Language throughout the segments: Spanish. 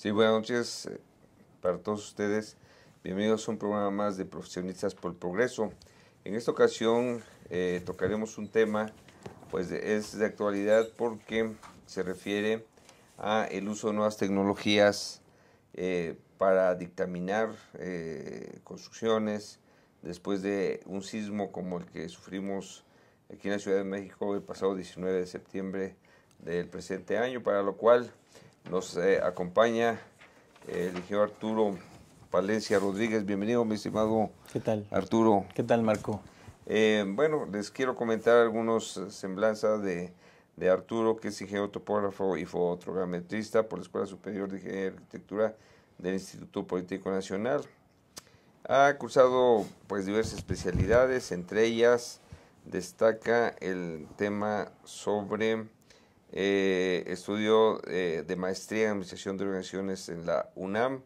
Sí, buenas noches para todos ustedes. Bienvenidos a un programa más de Profesionistas por el Progreso. En esta ocasión tocaremos un tema, pues es de actualidad porque se refiere a el uso de nuevas tecnologías para dictaminar construcciones después de un sismo como el que sufrimos aquí en la Ciudad de México el pasado 19 de septiembre del presente año, para lo cual nos acompaña el ingeniero Arturo Palencia Rodríguez. Bienvenido, mi estimado ¿Qué tal? Arturo. ¿Qué tal, Marco? Bueno, les quiero comentar algunos semblanzas de Arturo, que es ingeniero topógrafo y fotogrametrista por la Escuela Superior de Ingeniería y Arquitectura del Instituto Politécnico Nacional. Ha cursado pues diversas especialidades, entre ellas destaca el tema sobre estudio de maestría en Administración de Organizaciones en la UNAM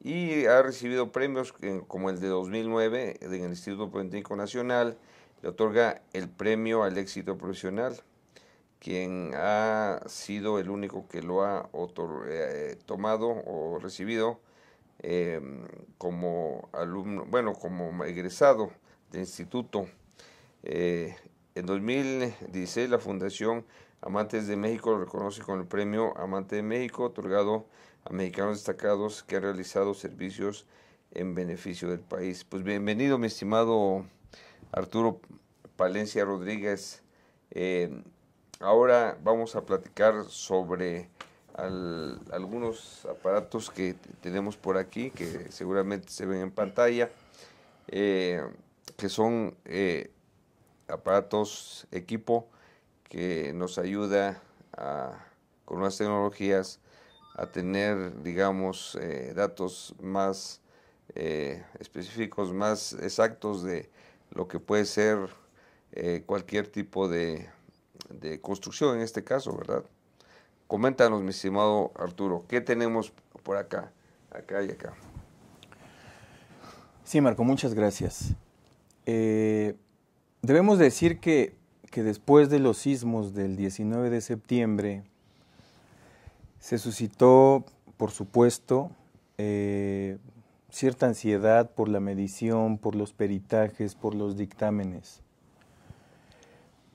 y ha recibido premios como el de 2009 en el Instituto Politécnico Nacional. Le otorga el premio al éxito profesional, quien ha sido el único que lo ha tomado o recibido como alumno, bueno, como egresado del instituto. En 2016 la Fundación Amantes de México lo reconoce con el premio Amante de México, otorgado a mexicanos destacados que han realizado servicios en beneficio del país. Pues bienvenido, mi estimado Arturo Palencia Rodríguez. Ahora vamos a platicar sobre algunos aparatos que tenemos por aquí, que seguramente se ven en pantalla, que son aparatos, equipo que nos ayuda con nuevas tecnologías a tener, digamos, datos más específicos, más exactos de lo que puede ser cualquier tipo de construcción en este caso, ¿verdad? Coméntanos, mi estimado Arturo, ¿qué tenemos por acá, acá y acá? Sí, Marco, muchas gracias. Debemos decir que después de los sismos del 19 de septiembre se suscitó, por supuesto, cierta ansiedad por la medición, por los peritajes, por los dictámenes.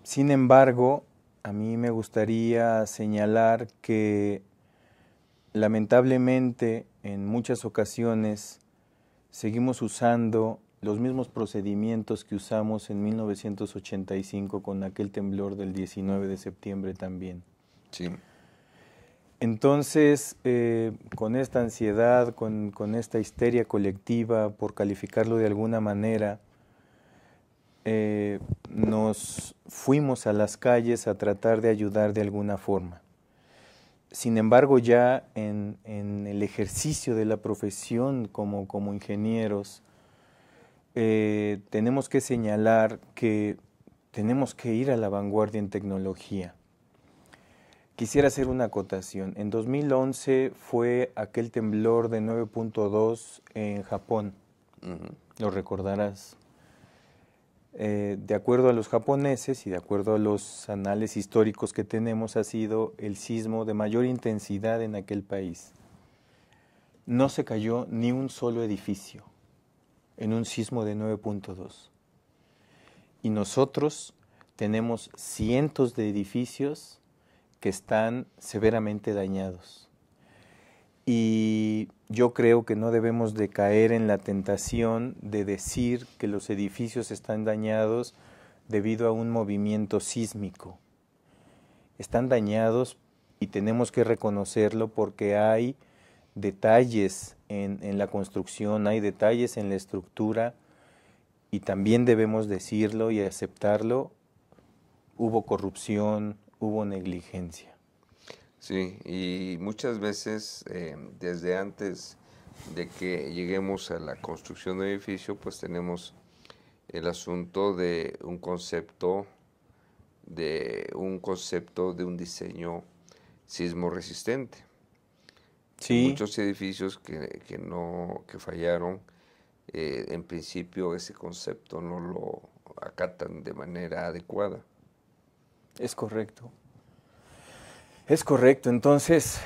Sin embargo, a mí me gustaría señalar que lamentablemente en muchas ocasiones seguimos usando los mismos procedimientos que usamos en 1985 con aquel temblor del 19 de septiembre también. Sí. Entonces, con esta ansiedad, con esta histeria colectiva, por calificarlo de alguna manera, nos fuimos a las calles a tratar de ayudar de alguna forma. Sin embargo, ya en el ejercicio de la profesión como ingenieros, tenemos que señalar que tenemos que ir a la vanguardia en tecnología. Quisiera hacer una acotación. En 2011 fue aquel temblor de 9.2 en Japón. Lo recordarás. De acuerdo a los japoneses y de acuerdo a los anales históricos que tenemos, ha sido el sismo de mayor intensidad en aquel país. No se cayó ni un solo edificio en un sismo de 9.2. Y nosotros tenemos cientos de edificios que están severamente dañados. Y yo creo que no debemos de caer en la tentación de decir que los edificios están dañados debido a un movimiento sísmico. Están dañados y tenemos que reconocerlo porque hay detalles en la construcción, hay detalles en la estructura y también debemos decirlo y aceptarlo, hubo corrupción, hubo negligencia. Sí, y muchas veces desde antes de que lleguemos a la construcción de un edificio, pues tenemos el asunto de un concepto de un diseño sismo resistente. Sí. Muchos edificios que fallaron, en principio ese concepto no lo acatan de manera adecuada. Es correcto. Es correcto. Entonces,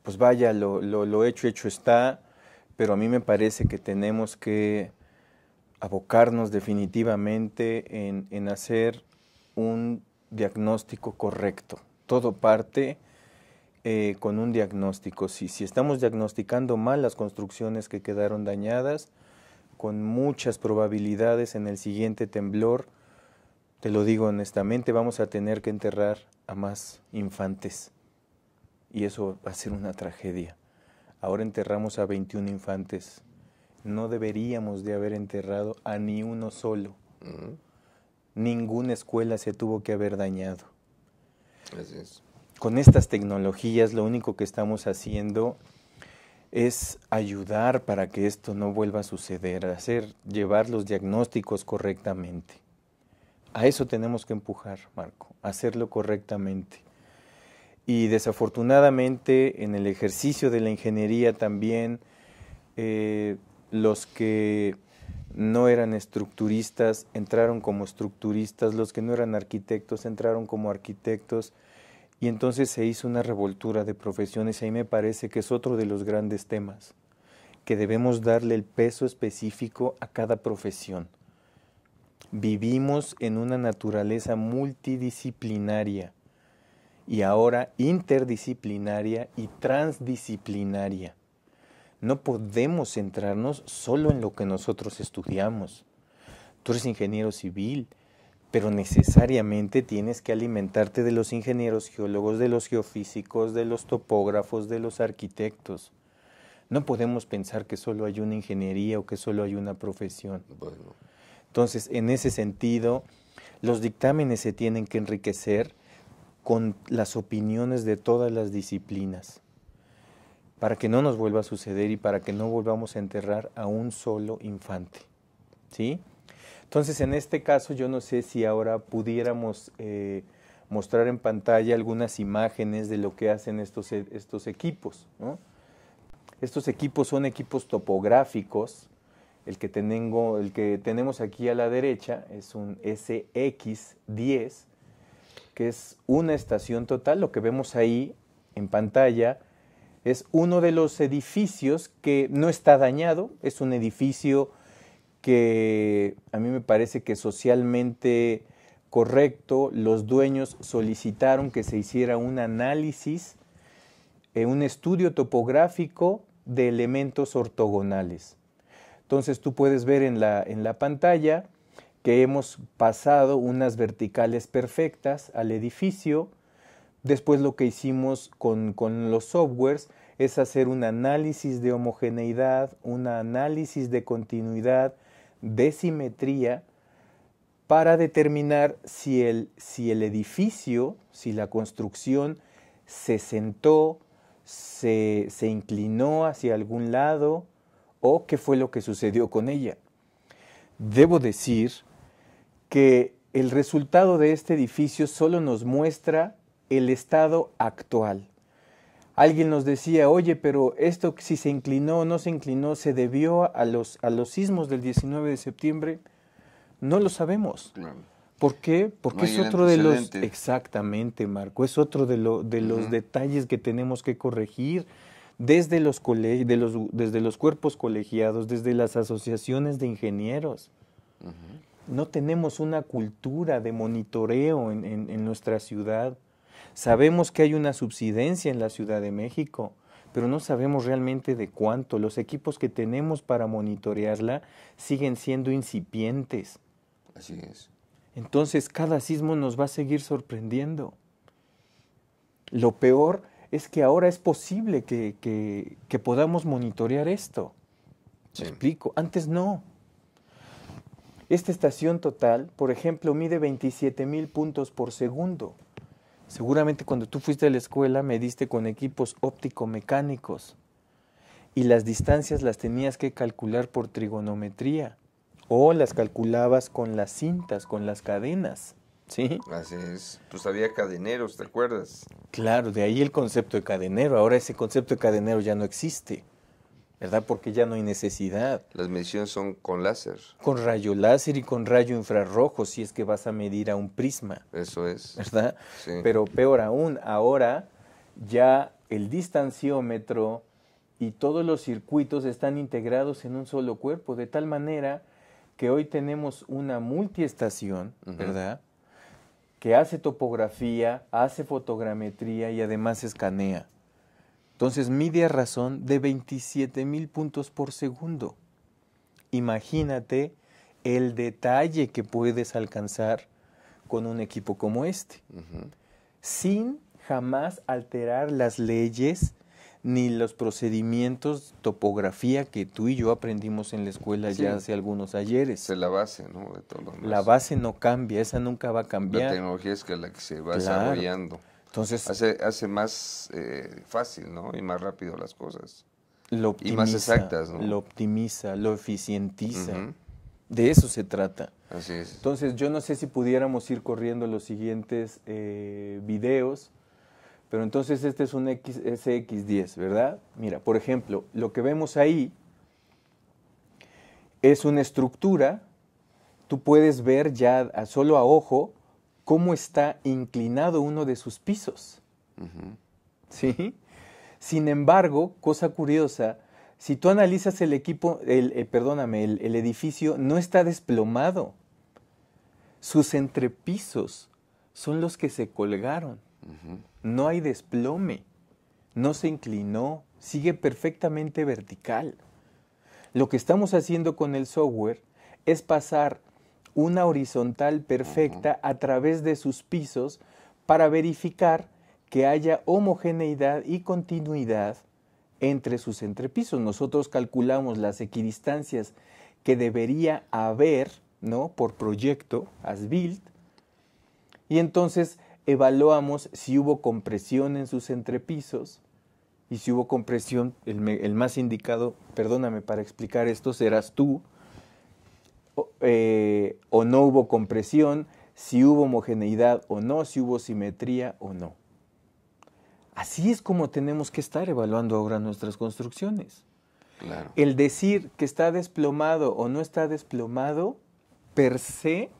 pues vaya, lo hecho está, pero a mí me parece que tenemos que abocarnos definitivamente en hacer un diagnóstico correcto. Todo parte con un diagnóstico. Si estamos diagnosticando mal las construcciones que quedaron dañadas, con muchas probabilidades en el siguiente temblor, te lo digo honestamente, vamos a tener que enterrar a más infantes. Y eso va a ser una tragedia. Ahora enterramos a 21 infantes. No deberíamos de haber enterrado a ni uno solo. Ninguna escuela se tuvo que haber dañado. Así es. Con estas tecnologías lo único que estamos haciendo es ayudar para que esto no vuelva a suceder, llevar los diagnósticos correctamente. A eso tenemos que empujar, Marco, hacerlo correctamente. Y desafortunadamente en el ejercicio de la ingeniería también los que no eran estructuristas entraron como estructuristas, los que no eran arquitectos entraron como arquitectos, y entonces se hizo una revoltura de profesiones. Ahí me parece que es otro de los grandes temas, que debemos darle el peso específico a cada profesión. Vivimos en una naturaleza multidisciplinaria y ahora interdisciplinaria y transdisciplinaria. No podemos centrarnos solo en lo que nosotros estudiamos. Tú eres ingeniero civil, pero necesariamente tienes que alimentarte de los ingenieros geólogos, de los geofísicos, de los topógrafos, de los arquitectos. No podemos pensar que solo hay una ingeniería o que solo hay una profesión. Bueno. Entonces, en ese sentido, los dictámenes se tienen que enriquecer con las opiniones de todas las disciplinas, para que no nos vuelva a suceder y para que no volvamos a enterrar a un solo infante, ¿sí? Entonces, en este caso, yo no sé si ahora pudiéramos mostrar en pantalla algunas imágenes de lo que hacen estos equipos, ¿no? Estos equipos son equipos topográficos. El que tenemos aquí a la derecha es un SX10, que es una estación total. Lo que vemos ahí en pantalla es uno de los edificios que no está dañado, es un edificio que a mí me parece que socialmente correcto. Los dueños solicitaron que se hiciera un análisis, un estudio topográfico de elementos ortogonales. Entonces tú puedes ver en la pantalla que hemos pasado unas verticales perfectas al edificio. Después lo que hicimos con los softwares es hacer un análisis de homogeneidad, un análisis de continuidad, de simetría, para determinar si el edificio, si la construcción se sentó, se inclinó hacia algún lado o qué fue lo que sucedió con ella. Debo decir que el resultado de este edificio solo nos muestra el estado actual. Alguien nos decía, oye, pero esto si se inclinó o no se inclinó, ¿se debió a los sismos del 19 de septiembre? No lo sabemos. Claro. ¿Por qué? Porque No es hay el otro de los... antecedente. Exactamente, Marco, es otro de los detalles que tenemos que corregir desde los cuerpos colegiados, desde las asociaciones de ingenieros. No tenemos una cultura de monitoreo en nuestra ciudad. Sabemos que hay una subsidencia en la Ciudad de México, pero no sabemos realmente de cuánto. Los equipos que tenemos para monitorearla siguen siendo incipientes. Así es. Entonces, cada sismo nos va a seguir sorprendiendo. Lo peor es que ahora es posible que podamos monitorear esto. Sí. ¿Me explico? Antes no. Esta estación total, por ejemplo, mide 27,000 puntos por segundo. Seguramente cuando tú fuiste a la escuela me diste con equipos óptico-mecánicos y las distancias las tenías que calcular por trigonometría o las calculabas con las cintas, con las cadenas, ¿sí? Así es. Pues había cadeneros, ¿te acuerdas? Claro, de ahí el concepto de cadenero. Ahora ese concepto de cadenero ya no existe, ¿verdad? Porque ya no hay necesidad. Las mediciones son con láser. Con rayo láser y con rayo infrarrojo, si es que vas a medir a un prisma. Eso es. ¿Verdad? Sí. Pero peor aún, ahora ya el distanciómetro y todos los circuitos están integrados en un solo cuerpo, de tal manera que hoy tenemos una multiestación, ¿verdad?, que hace topografía, hace fotogrametría y además escanea. Entonces mide a razón de 27,000 puntos por segundo. Imagínate el detalle que puedes alcanzar con un equipo como este, sin jamás alterar las leyes ni los procedimientos, topografía que tú y yo aprendimos en la escuela ya hace algunos ayeres. Es la base, ¿no?, de todo lo demás. La base no cambia, esa nunca va a cambiar. La tecnología es la que se va desarrollando. Entonces, hace más fácil, ¿no?, y más rápido las cosas. Lo optimiza, y más exactas, ¿no? Lo optimiza, lo eficientiza. De eso se trata. Así es. Entonces, yo no sé si pudiéramos ir corriendo los siguientes videos, pero entonces este es un SX10, ¿verdad? Mira, por ejemplo, lo que vemos ahí es una estructura. Tú puedes ver ya solo a ojo cómo está inclinado uno de sus pisos. ¿Sí? Sin embargo, cosa curiosa, si tú analizas el edificio no está desplomado. Sus entrepisos son los que se colgaron. No hay desplome, no se inclinó, sigue perfectamente vertical. Lo que estamos haciendo con el software es pasar una horizontal perfecta a través de sus pisos para verificar que haya homogeneidad y continuidad entre sus entrepisos. Nosotros calculamos las equidistancias que debería haber, ¿no?, por proyecto, as built, y entonces evaluamos si hubo compresión en sus entrepisos, y si hubo compresión, el más indicado, perdóname para explicar esto, serás tú, o no hubo compresión, si hubo homogeneidad o no, si hubo simetría o no. Así es como tenemos que estar evaluando ahora nuestras construcciones. Claro. El decir que está desplomado o no está desplomado, per se,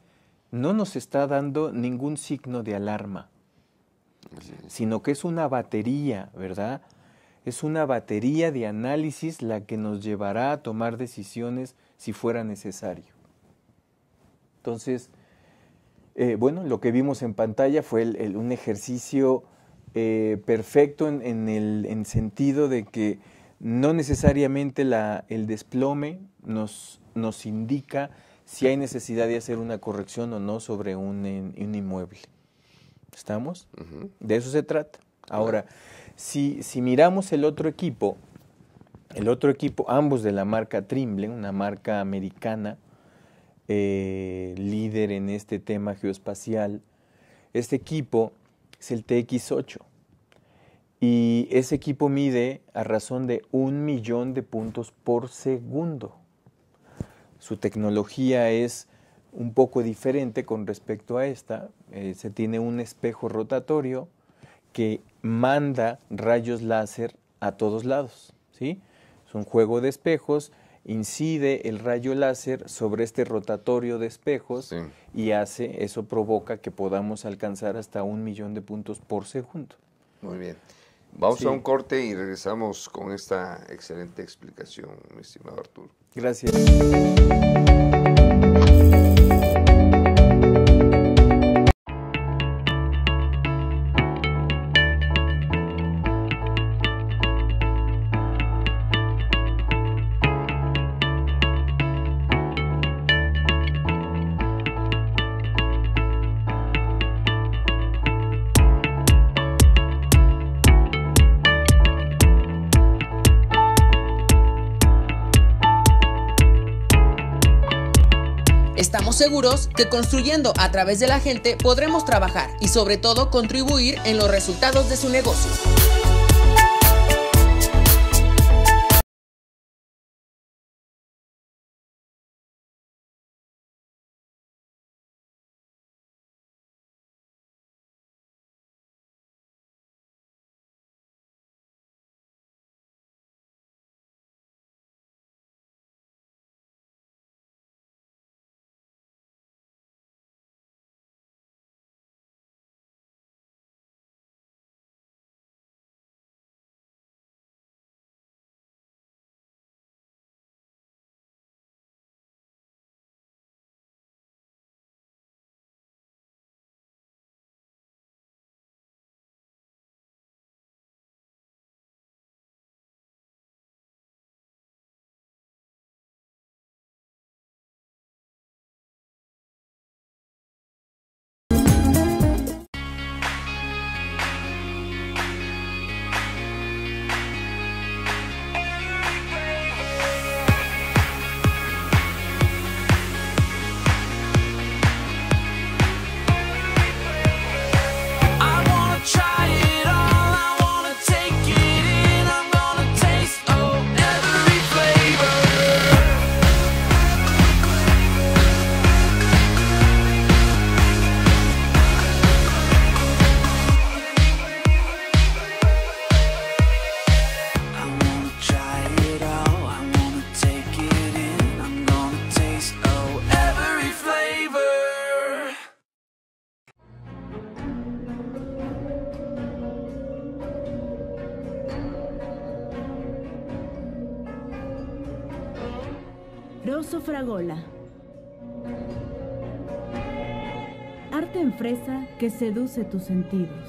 no nos está dando ningún signo de alarma, sino que es una batería, ¿verdad? Es una batería de análisis la que nos llevará a tomar decisiones si fuera necesario. Entonces, bueno, lo que vimos en pantalla fue un ejercicio perfecto en sentido de que no necesariamente el desplome nos indica si hay necesidad de hacer una corrección o no sobre un inmueble. ¿Estamos? De eso se trata. Ahora, si miramos el otro equipo, ambos de la marca Trimble, una marca americana, líder en este tema geoespacial, este equipo es el TX8 y ese equipo mide a razón de 1,000,000 de puntos por segundo. Su tecnología es un poco diferente con respecto a esta. Se tiene un espejo rotatorio que manda rayos láser a todos lados, ¿sí? Es un juego de espejos, incide el rayo láser sobre este rotatorio de espejos y eso provoca que podamos alcanzar hasta 1,000,000 de puntos por segundo. Muy bien. Vamos a un corte y regresamos con esta excelente explicación, mi estimado Arturo. Gracias. Estamos seguros que construyendo a través de la gente podremos trabajar y sobre todo contribuir en los resultados de su negocio. Rosso Fragola. Arte en fresa que seduce tus sentidos.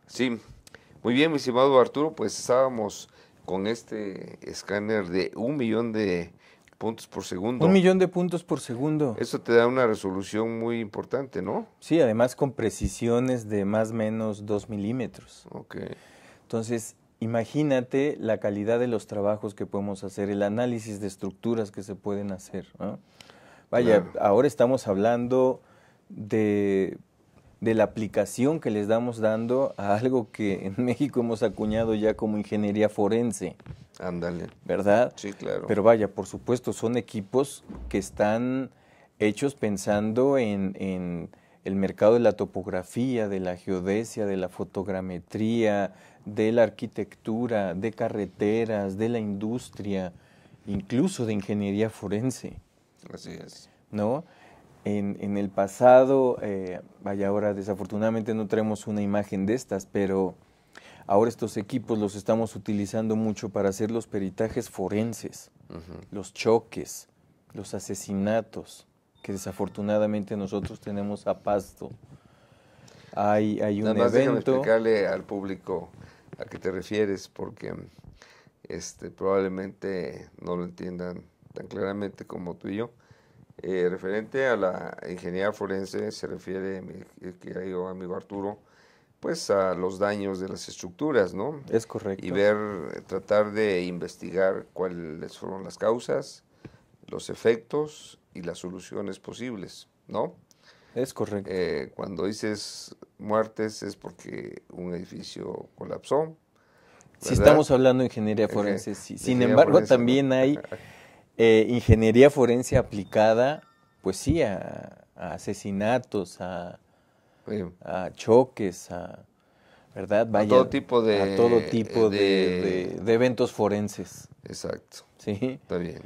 Sí, muy bien, mi estimado Arturo, pues estábamos con este escáner de 1 millón de puntos por segundo. 1 millón de puntos por segundo. Eso te da una resolución muy importante, ¿no? Sí, además con precisiones de más o menos 2 milímetros. Ok. Entonces, imagínate la calidad de los trabajos que podemos hacer, el análisis de estructuras que se pueden hacer, ¿no? Vaya, Claro. ahora estamos hablando de la aplicación que les damos dando a algo que en México hemos acuñado ya como ingeniería forense, Ándale. ¿verdad? Sí, claro. Pero vaya, por supuesto, son equipos que están hechos pensando en el mercado de la topografía, de la geodesia, de la fotogrametría, de la arquitectura, de carreteras, de la industria, incluso de ingeniería forense, Así es. ¿no? En el pasado, vaya, ahora desafortunadamente no traemos una imagen de estas, pero ahora estos equipos los estamos utilizando mucho para hacer los peritajes forenses, los choques, los asesinatos, que desafortunadamente nosotros tenemos a pasto. Hay un Nada más déjame evento. explicarle al público a qué te refieres, porque probablemente no lo entiendan tan claramente como tú y yo. Referente a la ingeniería forense se refiere, mi querido amigo Arturo, pues a los daños de las estructuras, ¿no? Es correcto. Y tratar de investigar cuáles fueron las causas, los efectos y las soluciones posibles, ¿no? Es correcto. Cuando dices muertes es porque un edificio colapsó, ¿verdad? Si estamos hablando de ingeniería forense, sí. Sin Ingeniería embargo, forense, también ¿no? hay ingeniería forense aplicada, pues sí, a asesinatos, a choques, ¿verdad? Vaya, a todo tipo de... a todo tipo de eventos forenses. Exacto. Sí. Está bien.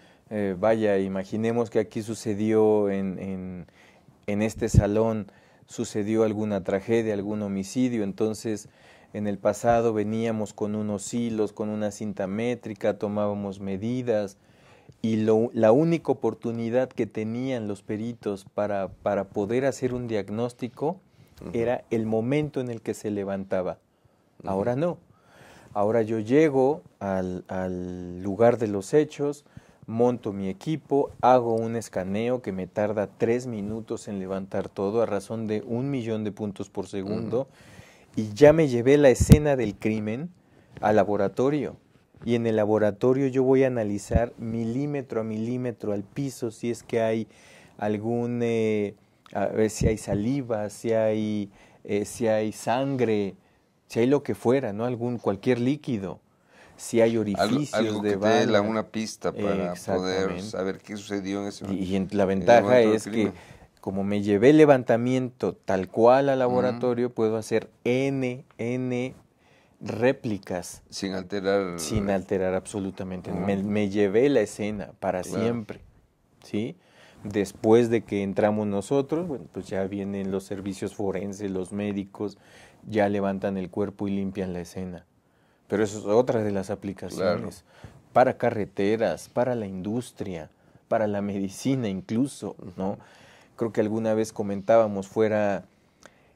Vaya, imaginemos que aquí sucedió en este salón, sucedió alguna tragedia, algún homicidio, entonces en el pasado veníamos con unos hilos, con una cinta métrica, tomábamos medidas, y la única oportunidad que tenían los peritos para poder hacer un diagnóstico era el momento en el que se levantaba. Ahora no. Ahora yo llego al lugar de los hechos, monto mi equipo, hago un escaneo que me tarda 3 minutos en levantar todo a razón de 1 millón de puntos por segundo, y ya me llevé la escena del crimen al laboratorio. Y en el laboratorio yo voy a analizar milímetro a milímetro al piso si es que hay algún, a ver si hay saliva, si hay sangre, si hay lo que fuera, ¿no? Cualquier líquido. si hay orificios algo de que te dé bala. una pista para poder saber qué sucedió en ese momento. Y la ventaja es que como me llevé el levantamiento tal cual al laboratorio, puedo hacer N réplicas. Sin alterar. Sin alterar absolutamente. Me llevé la escena para siempre, ¿sí? Después de que entramos nosotros, bueno, pues ya vienen los servicios forenses, los médicos, ya levantan el cuerpo y limpian la escena. Pero eso es otra de las aplicaciones. Para carreteras, para la industria, para la medicina incluso, ¿no? Creo que alguna vez comentábamos fuera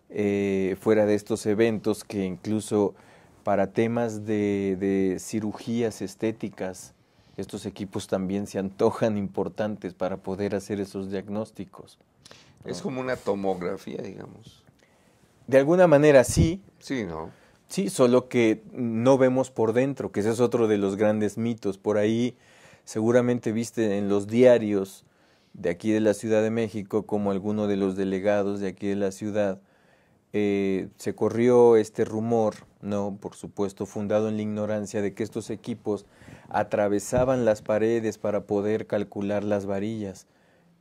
de estos eventos que incluso para temas de cirugías estéticas, estos equipos también se antojan importantes para poder hacer esos diagnósticos, ¿no? Es como una tomografía, digamos. De alguna manera sí. Sí, ¿no? Sí, solo que no vemos por dentro, que ese es otro de los grandes mitos. Por ahí seguramente viste en los diarios de aquí de la Ciudad de México como alguno de los delegados de aquí de la ciudad se corrió este rumor, no, por supuesto fundado en la ignorancia, de que estos equipos atravesaban las paredes para poder calcular las varillas.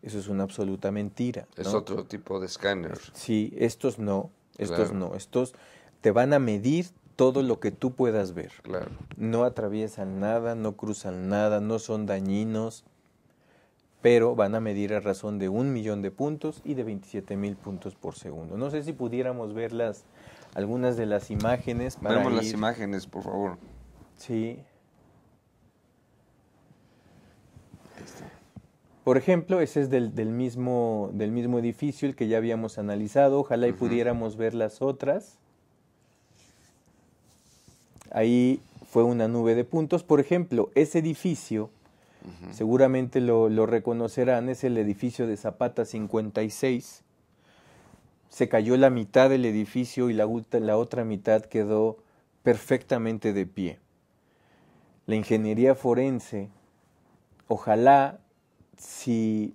Eso es una absoluta mentira, ¿no? Es otro tipo de escáner. Sí, estos no, estos te van a medir todo lo que tú puedas ver. Claro. No atraviesan nada, no cruzan nada, no son dañinos, pero van a medir a razón de 1.000.000 de puntos y de 27.000 puntos por segundo. No sé si pudiéramos ver algunas de las imágenes. Vemos las imágenes, por favor. Sí. Por ejemplo, ese es del mismo edificio, el que ya habíamos analizado. Ojalá y pudiéramos ver las otras. Ahí fue una nube de puntos. Por ejemplo, ese edificio, seguramente lo reconocerán, es el edificio de Zapata 56. Se cayó la mitad del edificio y la otra mitad quedó perfectamente de pie. La ingeniería forense, ojalá, si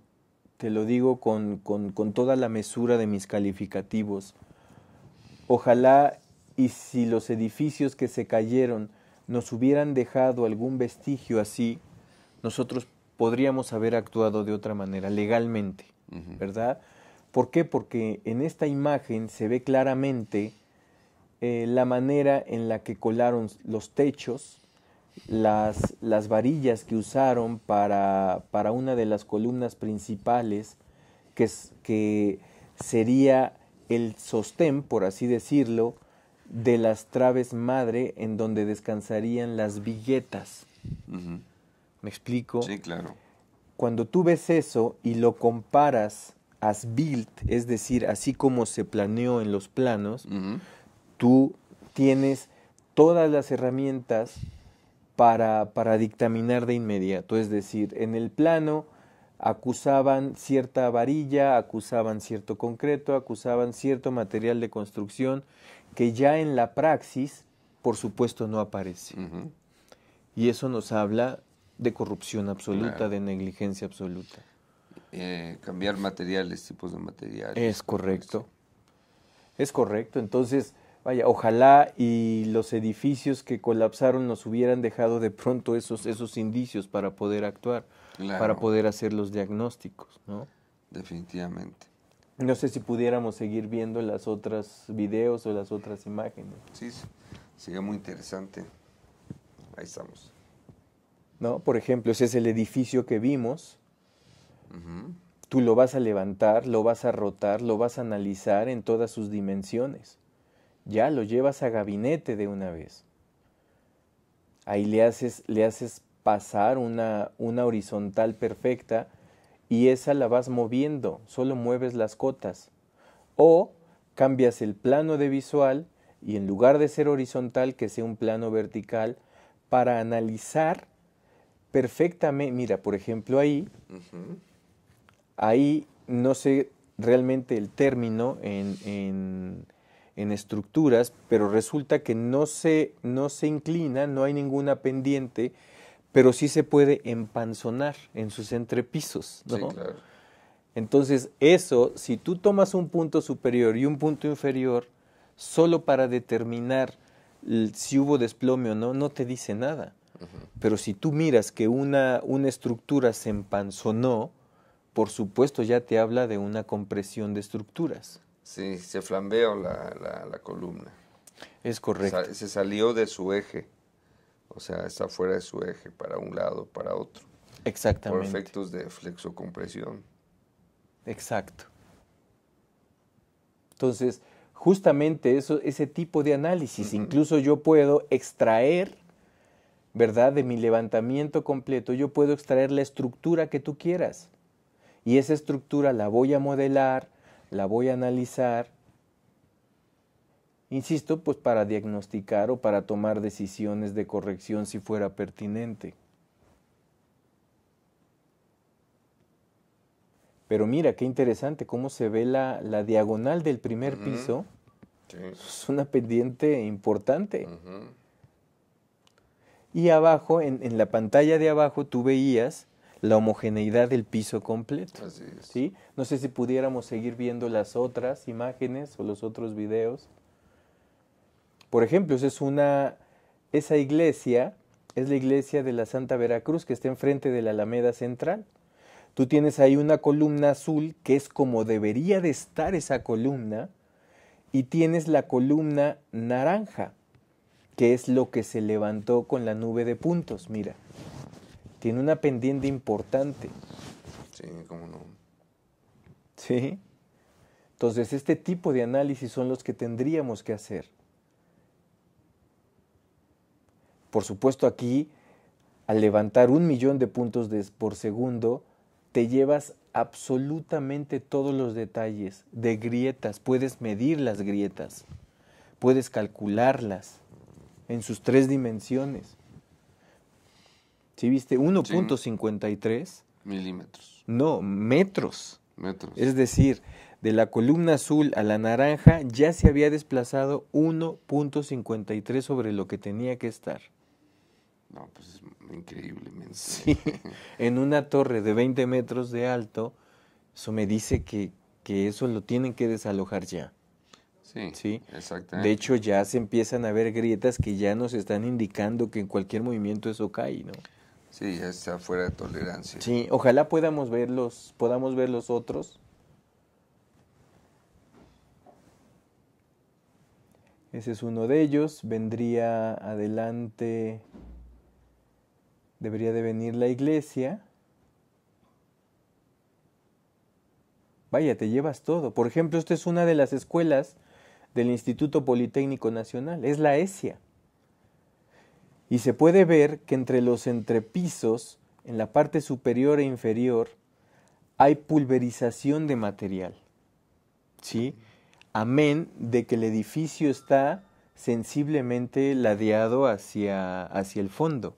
te lo digo con toda la mesura de mis calificativos, ojalá y si los edificios que se cayeron nos hubieran dejado algún vestigio así, nosotros podríamos haber actuado de otra manera, legalmente, ¿verdad? ¿Por qué? Porque en esta imagen se ve claramente la manera en la que colaron los techos, las varillas que usaron para una de las columnas principales, que sería el sostén, por así decirlo, de las traves madre en donde descansarían las viguetas. ¿Me explico? Sí, claro. Cuando tú ves eso y lo comparas as built, es decir, así como se planeó en los planos, tú tienes todas las herramientas para dictaminar de inmediato. Es decir, en el plano acusaban cierta varilla, acusaban cierto concreto, acusaban cierto material de construcción que ya en la praxis, por supuesto, no aparece. Y eso nos habla de corrupción absoluta, claro, de negligencia absoluta. Cambiar materiales, tipos de materiales. Es correcto. Es correcto. Entonces, vaya, ojalá y los edificios que colapsaron nos hubieran dejado de pronto esos indicios para poder actuar, claro, para poder hacer los diagnósticos, ¿no? Definitivamente. No sé si pudiéramos seguir viendo las otras videos o las otras imágenes. Sí, sería muy interesante. Ahí estamos. ¿No? Por ejemplo, ese es el edificio que vimos. Tú lo vas a levantar, lo vas a rotar, lo vas a analizar en todas sus dimensiones. Ya lo llevas a gabinete de una vez. Ahí le haces pasar una horizontal perfecta y esa la vas moviendo, solo mueves las cotas. O cambias el plano de visual y en lugar de ser horizontal, que sea un plano vertical, para analizar perfectamente. Mira, por ejemplo, ahí no sé realmente el término en estructuras, pero resulta que no se inclina, no hay ninguna pendiente, pero sí se puede empanzonar en sus entrepisos, ¿no? Sí, claro. Entonces, eso, si tú tomas un punto superior y un punto inferior, solo para determinar si hubo desplome o no, no te dice nada. Pero si tú miras que una estructura se empanzonó, por supuesto ya te habla de una compresión de estructuras. Sí, se flambeó la columna. Es correcto. Se salió de su eje. O sea, está fuera de su eje para un lado, para otro. Exactamente. Por efectos de flexocompresión. Exacto. Entonces, justamente ese tipo de análisis, incluso yo puedo extraer, ¿verdad? De mi levantamiento completo, yo puedo extraer la estructura que tú quieras. Y esa estructura la voy a modelar, la voy a analizar, insisto, pues para diagnosticar o para tomar decisiones de corrección si fuera pertinente. Pero mira, qué interesante cómo se ve la diagonal del primer piso. Sí. Es una pendiente importante. Y abajo, en la pantalla de abajo, tú veías la homogeneidad del piso completo. Así es. ¿Sí? No sé si pudiéramos seguir viendo las otras imágenes o los otros videos. Por ejemplo, esa iglesia es la iglesia de la Santa Veracruz, que está enfrente de la Alameda Central. Tú tienes ahí una columna azul, que es como debería de estar esa columna, y tienes la columna naranja, que es lo que se levantó con la nube de puntos. Mira, tiene una pendiente importante. Sí, cómo no. ¿Sí? Entonces, este tipo de análisis son los que tendríamos que hacer. Por supuesto, aquí, al levantar 1.000.000 de puntos por segundo, te llevas absolutamente todos los detalles de grietas. Puedes medir las grietas, puedes calcularlas en sus 3 dimensiones. ¿Sí viste? 1.53 milímetros. No, metros. Metros. Es decir, de la columna azul a la naranja ya se había desplazado 1.53 sobre lo que tenía que estar. No, pues es increíblemente. Sí, en una torre de 20 metros de alto, eso me dice que eso lo tienen que desalojar ya. Sí, ¿Sí? Exactamente. De hecho, ya se empiezan a ver grietas que ya nos están indicando que en cualquier movimiento eso cae, ¿no? Sí, ya está fuera de tolerancia. Sí, ojalá podamos ver los otros. Ese es uno de ellos. Vendría adelante, debería de venir la iglesia. Vaya, te llevas todo. Por ejemplo, esta es una de las escuelas del Instituto Politécnico Nacional, es la ESIA. Y se puede ver que entre los entrepisos, en la parte superior e inferior, hay pulverización de material. ¿Sí? Amén de que el edificio está sensiblemente ladeado hacia el fondo.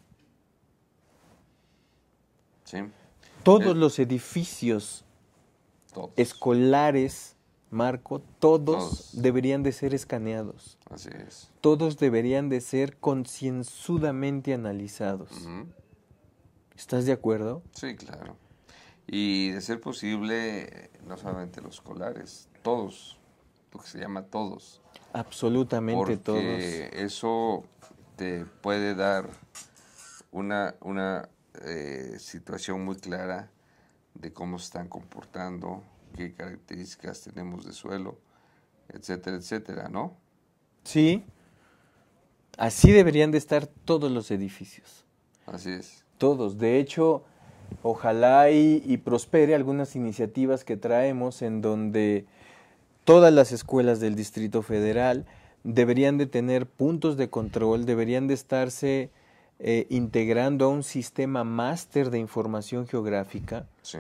Sí. Todos los edificios escolares, Marco, todos deberían de ser escaneados. Así es. Todos deberían de ser concienzudamente analizados. ¿Estás de acuerdo? Sí, claro. Y de ser posible, no solamente los escolares, todos, lo que se llama todos. Absolutamente todos. Porque eso te puede dar una situación muy clara de cómo se están comportando, qué características tenemos de suelo, etcétera, etcétera, ¿no? Sí, así deberían de estar todos los edificios. Así es. Todos. De hecho, ojalá y prospere algunas iniciativas que traemos en donde todas las escuelas del Distrito Federal deberían de tener puntos de control, deberían de estarse integrando a un sistema máster de información geográfica, Sí.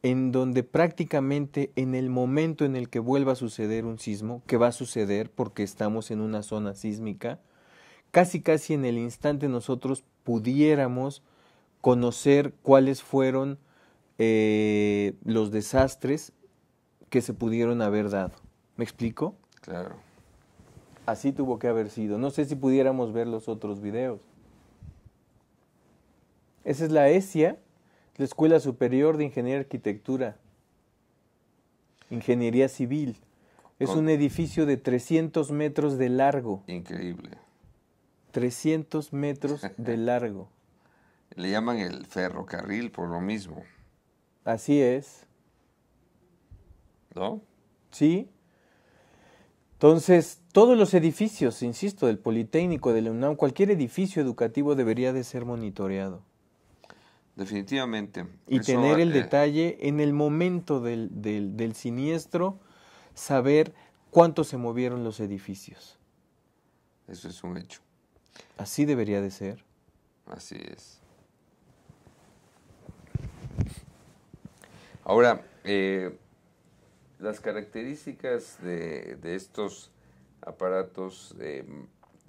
en donde prácticamente en el momento en el que vuelva a suceder un sismo, que va a suceder porque estamos en una zona sísmica, casi en el instante nosotros pudiéramos conocer cuáles fueron los desastres que se pudieron haber dado. ¿Me explico? Claro. Así tuvo que haber sido. No sé si pudiéramos ver los otros videos. Esa es la ESIA, la Escuela Superior de Ingeniería y Arquitectura, Ingeniería Civil. Es un edificio de 300 metros de largo. Increíble. 300 metros de largo. Le llaman el ferrocarril por lo mismo, Así es, ¿no? ¿sí? Entonces, todos los edificios, insisto, del Politécnico, de la UNAM, cualquier edificio educativo debería de ser monitoreado. Definitivamente. Y Eso, tener el detalle en el momento del siniestro, saber cuánto se movieron los edificios. eso es un hecho. Así debería de ser. Así es. Ahora, las características de estos aparatos,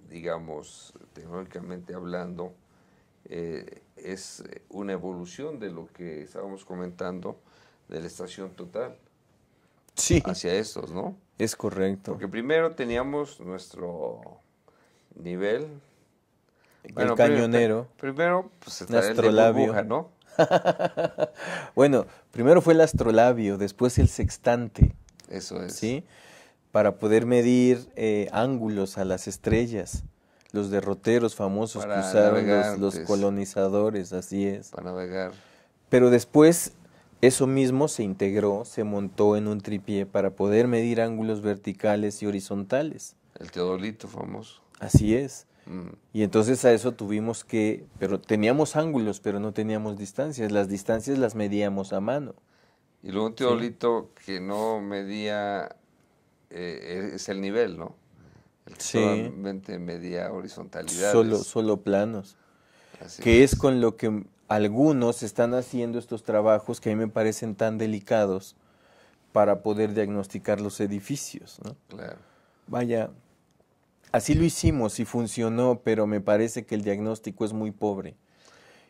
digamos, tecnológicamente hablando, es una evolución de lo que estábamos comentando de la estación total Sí, hacia estos, ¿no? es correcto. Porque primero teníamos nuestro nivel. El cañonero. Primero, pues El está el de astrolabio. burbuja, ¿no? Bueno, primero fue el astrolabio, después el sextante, Eso es. ¿sí? Para poder medir ángulos a las estrellas, los derroteros famosos que Para usaron los navegantes. colonizadores, así es. Para navegar. Pero después eso mismo se integró, se montó en un tripié para poder medir ángulos verticales y horizontales. El teodolito famoso. Así es. Mm, Y entonces a eso tuvimos que, pero teníamos ángulos, pero no teníamos distancias. Las distancias las medíamos a mano. Y luego un teodolito que no medía, es el nivel, ¿no? El que Sí. solamente medía horizontalidades. Solo planos. Así Que es con lo que algunos están haciendo estos trabajos que a mí me parecen tan delicados para poder diagnosticar los edificios, ¿no? Claro. Vaya, así lo hicimos y funcionó, pero me parece que el diagnóstico es muy pobre.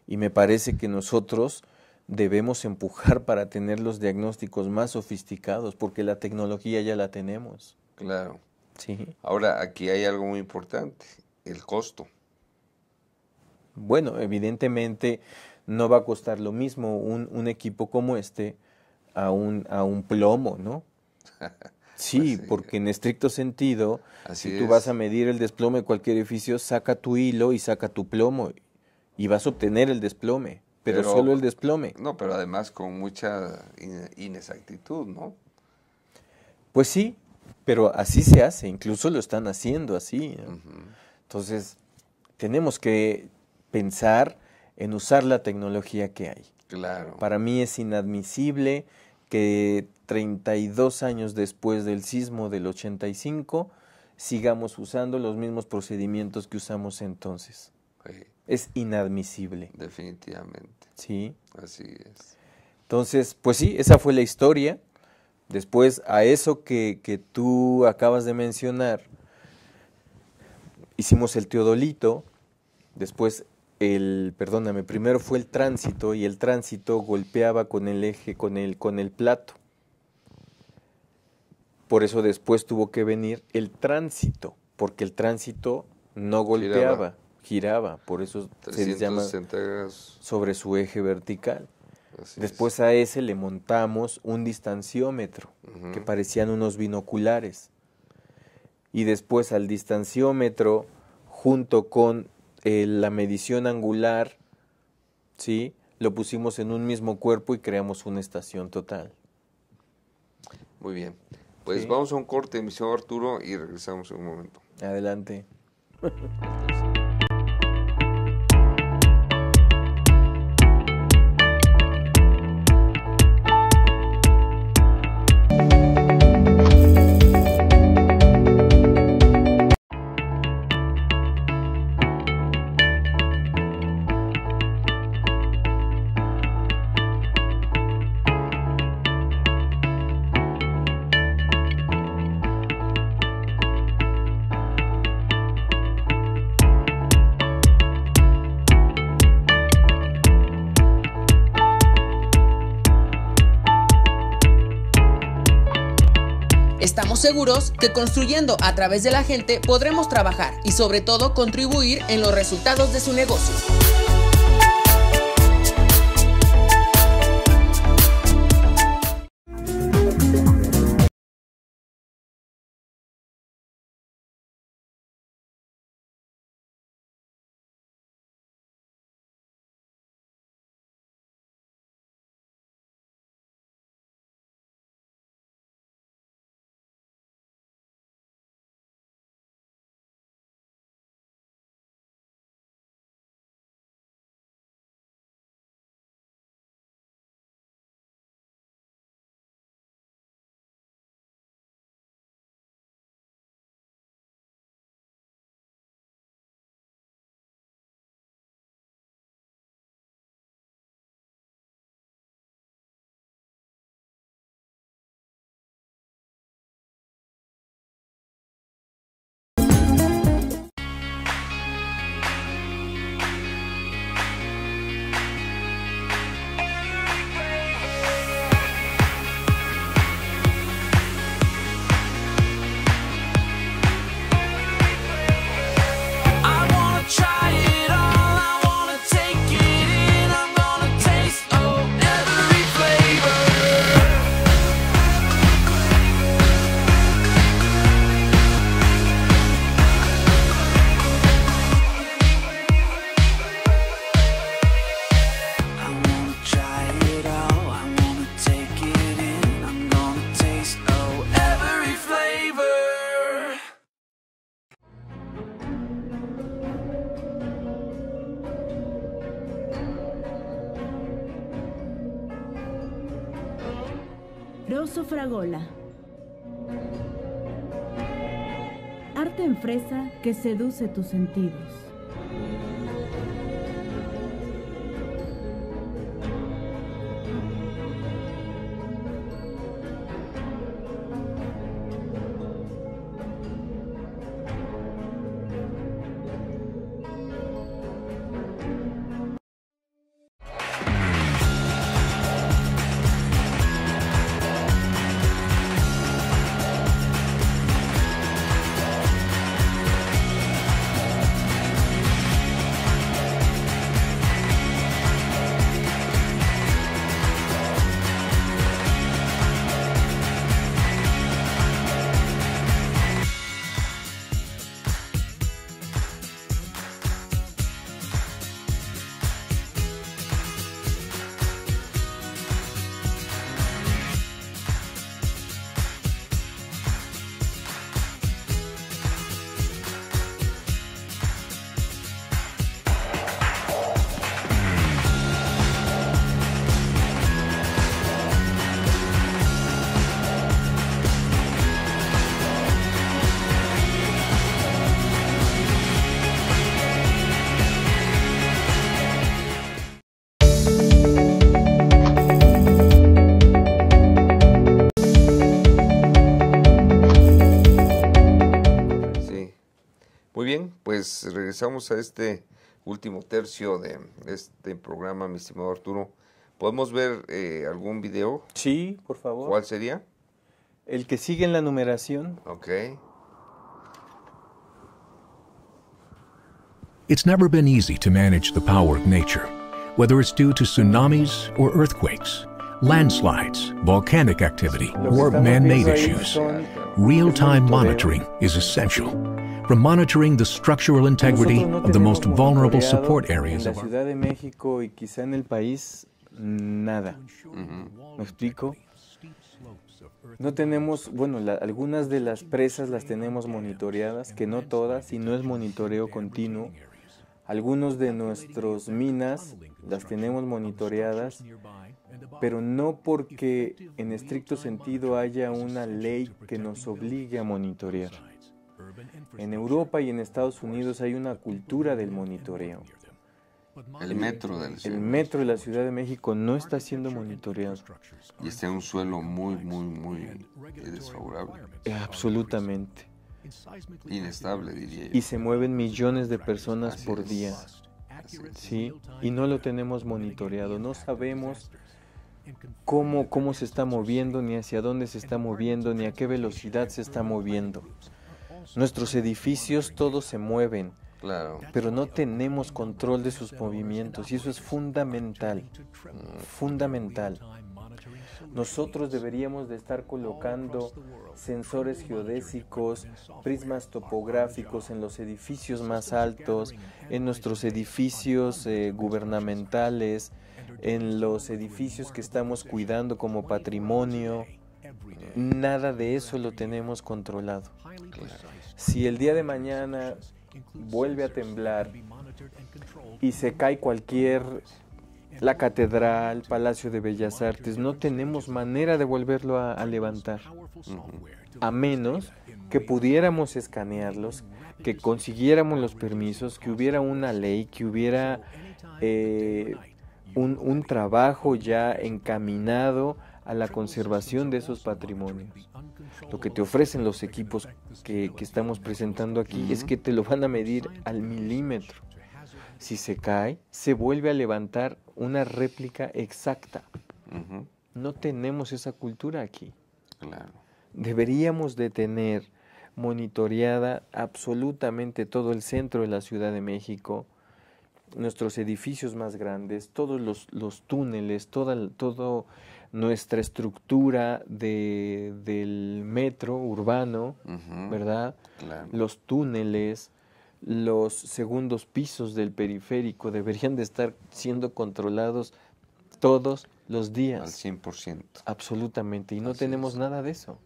Y me parece que nosotros debemos empujar para tener los diagnósticos más sofisticados, porque la tecnología ya la tenemos. Claro. Sí. Ahora, aquí hay algo muy importante, el costo. Bueno, evidentemente no va a costar lo mismo un equipo como este a un plomo, ¿no? Sí, Pues sí. porque en estricto sentido, Así si tú es. vas a medir el desplome de cualquier edificio, saca tu hilo y saca tu plomo y vas a obtener el desplome, pero solo el desplome. No, pero además con mucha inexactitud, ¿no? Pues sí, pero así se hace, incluso lo están haciendo así, ¿no? Ujú. Entonces, tenemos que pensar en usar la tecnología que hay. Claro. Para mí es inadmisible que 32 años después del sismo del 85 sigamos usando los mismos procedimientos que usamos entonces. Sí, Es inadmisible, definitivamente. ¿sí? Así es. Entonces, pues sí, esa fue la historia. Después, a eso que tú acabas de mencionar, hicimos el teodolito, después primero fue el tránsito y el tránsito golpeaba con el eje, con el plato. Por eso después tuvo que venir el tránsito, porque el tránsito no golpeaba, giraba, por eso se les llama 360 grados. sobre su eje vertical. Así Después a ese le montamos un distanciómetro, Ujú. que parecían unos binoculares. Y después al distanciómetro, junto con la medición angular, ¿sí? Lo pusimos en un mismo cuerpo y creamos una estación total. Muy bien. Pues Sí. vamos a un corte, mi señor Arturo, y regresamos en un momento. Adelante. Estamos seguros que construyendo a través de la gente podremos trabajar y sobre todo contribuir en los resultados de su negocio. Airoso Fragola. Arte en fresa que seduce tus sentidos. Muy bien, pues regresamos a este último tercio de este programa, mi estimado Arturo. ¿Podemos ver algún video? Sí, por favor. ¿Cuál sería? El que sigue en la numeración. Ok. It's never been easy to manage the power of nature, whether it's due to tsunamis or earthquakes, landslides, volcanic activity, or man-made issues. Real-time monitoring is essential. From monitoring the structural integrity of the most vulnerable support areas en of la our Ciudad de México y quizá en el país, nada. ¿Me explico? No tenemos, bueno, algunas de las presas las tenemos monitoreadas, que no todas, y no es monitoreo continuo. Algunos de nuestras minas las tenemos monitoreadas, pero no porque en estricto sentido haya una ley que nos obligue a monitorear. En Europa y en Estados Unidos hay una cultura del monitoreo. El metro de la Ciudad. El metro de la Ciudad de México no está siendo monitoreado. Y está en un suelo muy desfavorable. Absolutamente. Inestable, diría yo. Y se mueven millones de personas por día. ¿Sí? Y no lo tenemos monitoreado. No sabemos cómo se está moviendo, ni hacia dónde se está moviendo, ni a qué velocidad se está moviendo. Nuestros edificios todos se mueven, Claro. pero no tenemos control de sus movimientos y eso es fundamental, fundamental. Nosotros deberíamos de estar colocando sensores geodésicos, prismas topográficos en los edificios más altos, en nuestros edificios gubernamentales, en los edificios que estamos cuidando como patrimonio. Nada de eso lo tenemos controlado. Si el día de mañana vuelve a temblar y se cae la catedral, Palacio de Bellas Artes, no tenemos manera de volverlo a levantar, a menos que pudiéramos escanearlos, que consiguiéramos los permisos, que hubiera una ley, que hubiera un trabajo ya encaminado a la conservación de esos patrimonios. Lo que te ofrecen los equipos que estamos presentando aquí es que te lo van a medir al milímetro. Si se cae, se vuelve a levantar una réplica exacta. No tenemos esa cultura aquí. Claro. Deberíamos de tener monitoreada absolutamente todo el centro de la Ciudad de México, nuestros edificios más grandes, todos los túneles, toda nuestra estructura del metro urbano, ¿verdad? Claro. Los túneles, los segundos pisos del periférico deberían de estar siendo controlados todos los días. Al 100%. Absolutamente, y no Así tenemos es. nada de eso.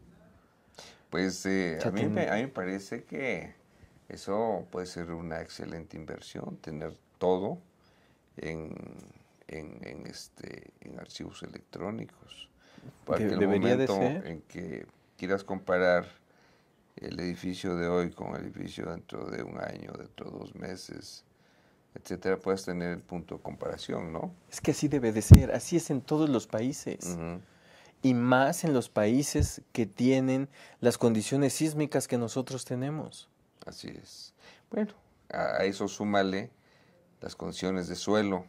Pues a mí me parece que eso puede ser una excelente inversión, tener todo en archivos electrónicos. para que el debería momento de ser. en que quieras comparar el edificio de hoy con el edificio dentro de un año, dentro de 2 meses, etcétera, puedas tener el punto de comparación, ¿no? Es que así debe de ser, así es en todos los países. Uh-huh. Y más en los países que tienen las condiciones sísmicas que nosotros tenemos. Así es. Bueno, a eso súmale las condiciones de suelo.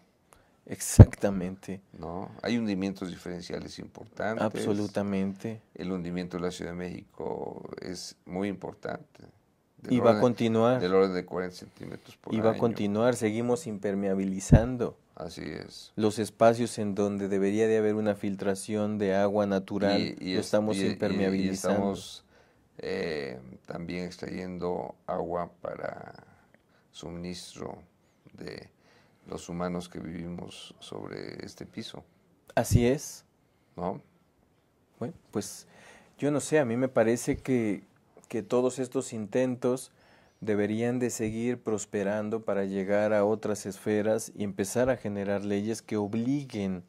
Exactamente. ¿No? Hay hundimientos diferenciales importantes. Absolutamente. El hundimiento de la Ciudad de México es muy importante. Y va a continuar. Del orden de 40 centímetros por año. Y va a continuar, seguimos impermeabilizando. Así es. Los espacios en donde debería de haber una filtración de agua natural, lo estamos impermeabilizando. Y estamos también extrayendo agua para suministro de los humanos que vivimos sobre este piso. Así es. ¿No? Bueno, pues yo no sé, a mí me parece que todos estos intentos deberían de seguir prosperando para llegar a otras esferas y empezar a generar leyes que obliguen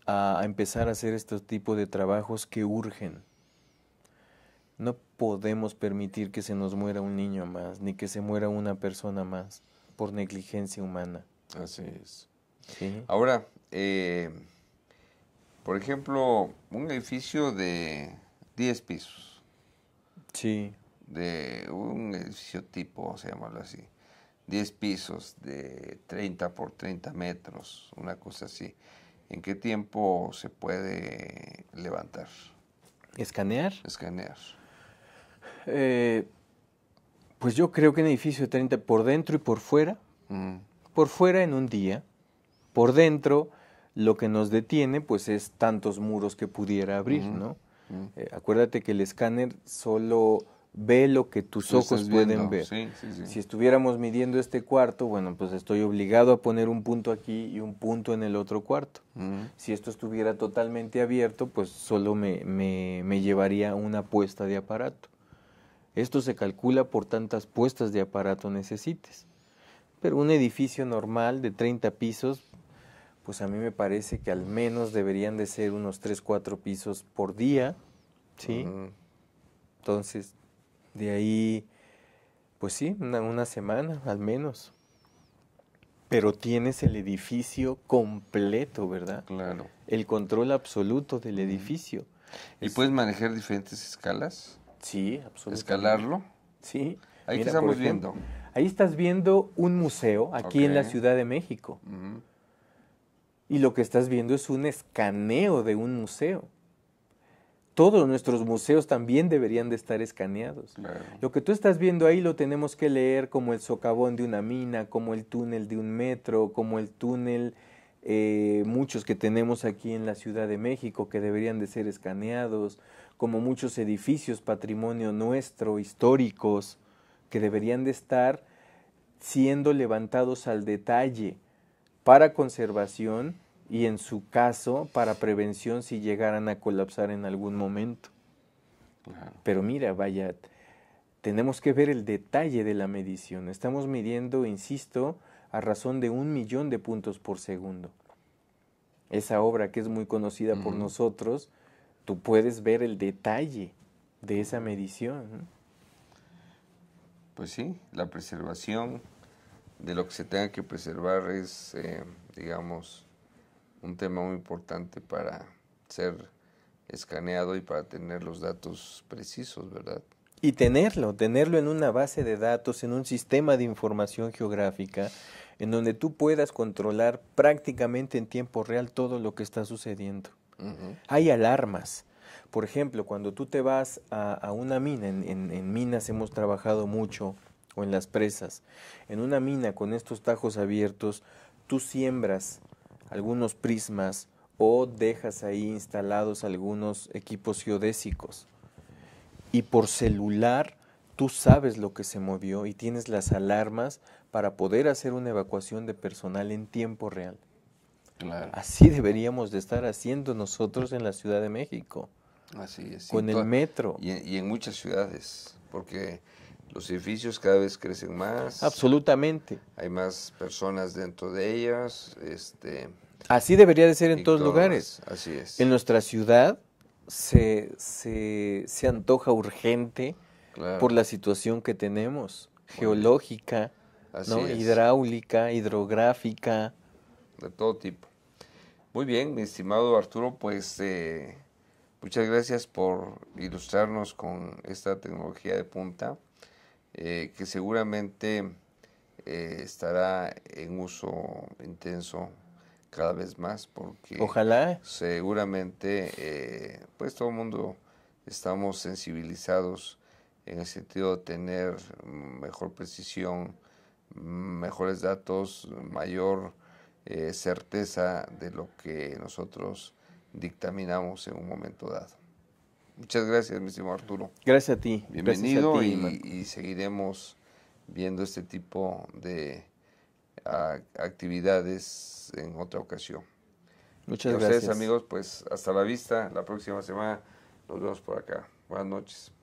a empezar a hacer este tipo de trabajos que urgen. No podemos permitir que se nos muera un niño más, ni que se muera una persona más por negligencia humana. Así es. ¿Sí? Ahora, por ejemplo, un edificio de 10 pisos. Sí. De un edificio tipo, vamos a llamarlo así, 10 pisos de 30 por 30 metros, una cosa así. ¿En qué tiempo se puede levantar? ¿Escanear? Escanear. Pues yo creo que un edificio de 30 por dentro y por fuera, por fuera en un día, por dentro lo que nos detiene pues es tantos muros que pudiera abrir, ¿no? Acuérdate que el escáner solo ve lo que tus ojos pueden ver. Sí, sí, sí. Si estuviéramos midiendo este cuarto, bueno, pues estoy obligado a poner un punto aquí y un punto en el otro cuarto. Si esto estuviera totalmente abierto, pues solo me llevaría una puesta de aparato. Esto se calcula por tantas puestas de aparato necesites. Pero un edificio normal de 30 pisos, pues a mí me parece que al menos deberían de ser unos 3, 4 pisos por día, ¿sí? Entonces, de ahí, pues sí, una semana al menos. Pero tienes el edificio completo, ¿verdad? Claro. El control absoluto del edificio. ¿Y puedes manejar diferentes escalas? Sí, absolutamente. ¿Escalarlo? Sí. Ahí Mira, estamos por ejemplo, viendo. Ahí estás viendo un museo aquí en la Ciudad de México. Y lo que estás viendo es un escaneo de un museo. Todos nuestros museos también deberían de estar escaneados. Claro. Lo que tú estás viendo ahí lo tenemos que leer como el socavón de una mina, como el túnel de un metro, como el túnel, muchos que tenemos aquí en la Ciudad de México que deberían de ser escaneados, como muchos edificios patrimonio nuestro, históricos, que deberían de estar siendo levantados al detalle para conservación y en su caso para prevención si llegaran a colapsar en algún momento. Claro. Pero mira, vaya, tenemos que ver el detalle de la medición. Estamos midiendo, insisto, a razón de 1 millón de puntos por segundo. Esa obra que es muy conocida por nosotros, tú puedes ver el detalle de esa medición, ¿no? Pues sí, la preservación de lo que se tenga que preservar es, digamos, un tema muy importante para ser escaneado y para tener los datos precisos, ¿verdad? Y tenerlo en una base de datos, en un sistema de información geográfica, en donde tú puedas controlar prácticamente en tiempo real todo lo que está sucediendo. Hay alarmas. Por ejemplo, cuando tú te vas a una mina, en minas hemos trabajado mucho, o en las presas, en una mina con estos tajos abiertos, tú siembras algunos prismas o dejas ahí instalados algunos equipos geodésicos. Y por celular tú sabes lo que se movió y tienes las alarmas para poder hacer una evacuación de personal en tiempo real. Claro. Así deberíamos de estar haciendo nosotros en la Ciudad de México. Así es. Con el metro. Y en muchas ciudades, porque Los edificios cada vez crecen más. Absolutamente. Hay más personas dentro de ellas. Así debería de ser en todos lugares. Así es. En nuestra ciudad se antoja urgente por la situación que tenemos, geológica, ¿no? Hidráulica, hidrográfica. De todo tipo. Muy bien, mi estimado Arturo, pues muchas gracias por ilustrarnos con esta tecnología de punta, que seguramente estará en uso intenso cada vez más, porque ojalá seguramente pues todo el mundo estamos sensibilizados en el sentido de tener mejor precisión, mejores datos, mayor certeza de lo que nosotros dictaminamos en un momento dado. Muchas gracias, mi estimado Arturo. Gracias a ti. Bienvenido. Gracias a ti, y seguiremos viendo este tipo de actividades en otra ocasión. Muchas y a gracias. ustedes, amigos, pues hasta la vista. La próxima semana nos vemos por acá. Buenas noches.